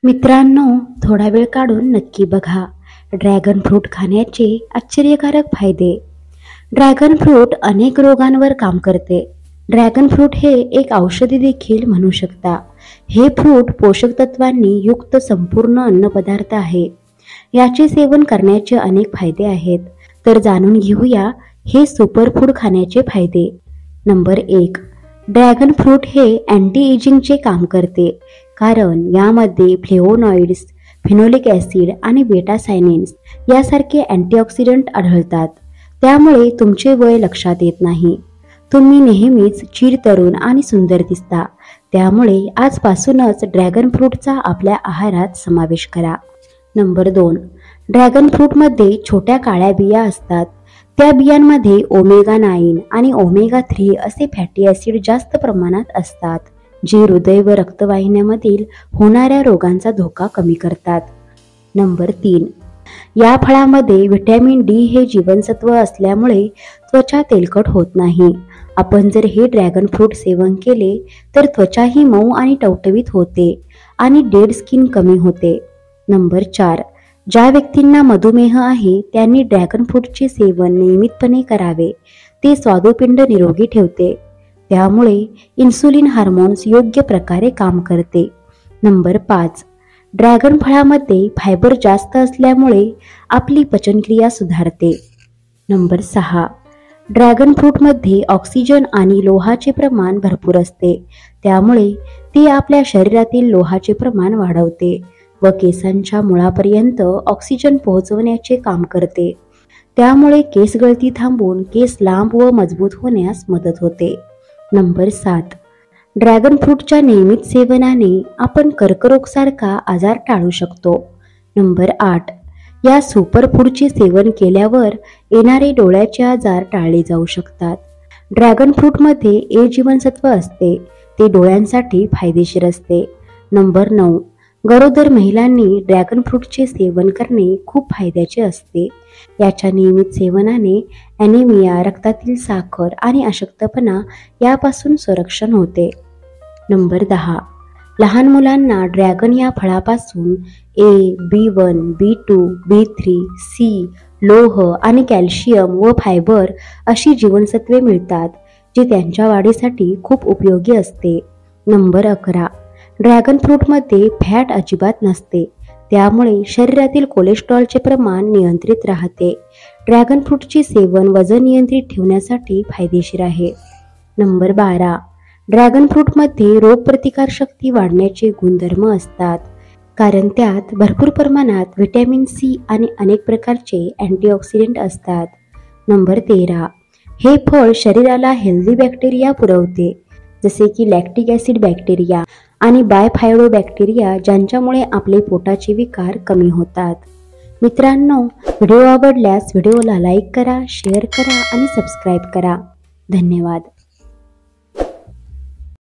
मित्रांनो, थोडा वेळ काढून नक्की बघा ड्रॅगन फ्रूट खाण्याचे आश्चर्यकारक फायदे. ड्रॅगन फ्रूट अनेक रोगांवर काम करते. ड्रॅगन फ्रूट हे एक औषधी देखील म्हणू शकता. हे फ्रूट पोषक तत्वांनी युक्त संपूर्ण अन्नपदार्थ आहे. याचे सेवन करण्याचे अनेक फायदे आहेत. तर जाणून घेऊया हे सुपरफूड खाण्याचे फायदे. नंबर 1. ड्रॅगन फ्रूट हे अँटी एजिंगचे काम करते, कारण यामध्ये फ्लेवोनॉइड्स, फिनोलिक ॲसिड आणि बेटा सायनिन्स यासारखे अँटीऑक्सिडंट आढळतात. त्यामुळे तुमचे वय लक्षात येत नाही. तुम्ही नेहमीच चिरतरुण आणि सुंदर दिसता. त्यामुळे आजपासूनच ड्रॅगन फ्रूटचा आपल्या आहारात समावेश करा. नंबर 2. ड्रॅगन फ्रूटमध्ये छोट्या काळ्या बिया असतात. त्या बियांमध्ये ओमेगा 9 आणि ओमेगा 3 असे फॅटी ॲसिड जास्त प्रमाणात असतात, जे हृदय व रक्तवाहिन्यांमधील होणाऱ्या रोगांचा धोका कमी करतात. नंबर 3. या फळामध्ये व्हिटॅमिन डी हे जीवनसत्व असल्यामुळे त्वचा तेलकट होत नाही. आपण जर हे ड्रॅगन फ्रूट सेवन केले तर त्वचाही मऊ आणि टवटवीत होते आणि डेड स्किन कमी होते. नंबर 4. ज्या व्यक्तींना मधुमेह आहे त्यांनी ड्रॅगन फ्रूटचे सेवन नियमितपणे करावे. ते स्वादुपिंड निरोगी ठेवते. त्यामुळे इन्सुलिन हार्मोन्स योग्य प्रकारे काम करते. नंबर 5. ड्रॅगन फळामध्ये फायबर जास्त असल्यामुळे आपली पचनक्रिया सुधारते. नंबर 6. ड्रॅगन फ्रूटमध्ये ऑक्सिजन आणि लोहाचे प्रमाण भरपूर असते. त्यामुळे ते आपल्या शरीरातील लोहाचे प्रमाण वाढवते व केसांच्या मुळापर्यंत ऑक्सिजन पोहोचवण्याचे काम करते. त्यामुळे केस गळती थांबून केस लांब व मजबूत होण्यास मदत होते. नंबर 7. ड्रॅगन फ्रूटच्या नियमित सेवनाने आपण कर्करोगासारखा आजार टाळू शकतो. नंबर 8. या सुपरफूडचे सेवन केल्यावर येणारे डोळ्याचे आजार टाळले जाऊ शकतात. ड्रॅगन फ्रूटमध्ये ए जीवनसत्व असते. ते डोळ्यांसाठी फायदेशीर असते. नंबर 9. गरोदर महिलांनी ड्रॅगन फ्रूटचे सेवन करणे खूप फायद्याचे असते. याच्या नियमित सेवनाने ॲनेमिया, रक्तातील साखर आणि अशक्तपणा यापासून संरक्षण होते. नंबर 10. लहान मुलांना ड्रॅगन या फळापासून ए, B1, B2, B3, C, लोह आणि कॅल्शियम व फायबर अशी जीवनसत्वे मिळतात, जी त्यांच्या वाढीसाठी खूप उपयोगी असते. नंबर 11. ड्रॅगन फ्रूटमध्ये फॅट अजिबात नसते. त्यामुळे शरीरातील कोलेस्ट्रॉलचे प्रमाण नियंत्रित राहते. ड्रॅगन फ्रूटचे सेवन वजन नियंत्रित ठेवण्यासाठी फायदेशीर आहे. नंबर 12. ड्रॅगन फ्रूटमध्ये रोगप्रतिकारशक्ती वाढण्याचे गुणधर्म असतात, कारण त्यात भरपूर प्रमाणात व्हिटॅमिन सी आणि अनेक प्रकारचे अँटीऑक्सिडंट असतात. नंबर 13. हे फळ शरीराला हेल्दी बॅक्टेरिया पुरवते, जसे की लॅक्टिक ॲसिड बॅक्टेरिया आणि बायफायडो बॅक्टेरिया, ज्यांच्यामुळे आपले पोटाचे विकार कमी होतात. मित्रांनो, व्हिडिओ आवडल्यास व्हिडिओला लाईक करा, शेअर करा आणि सबस्क्राईब करा. धन्यवाद.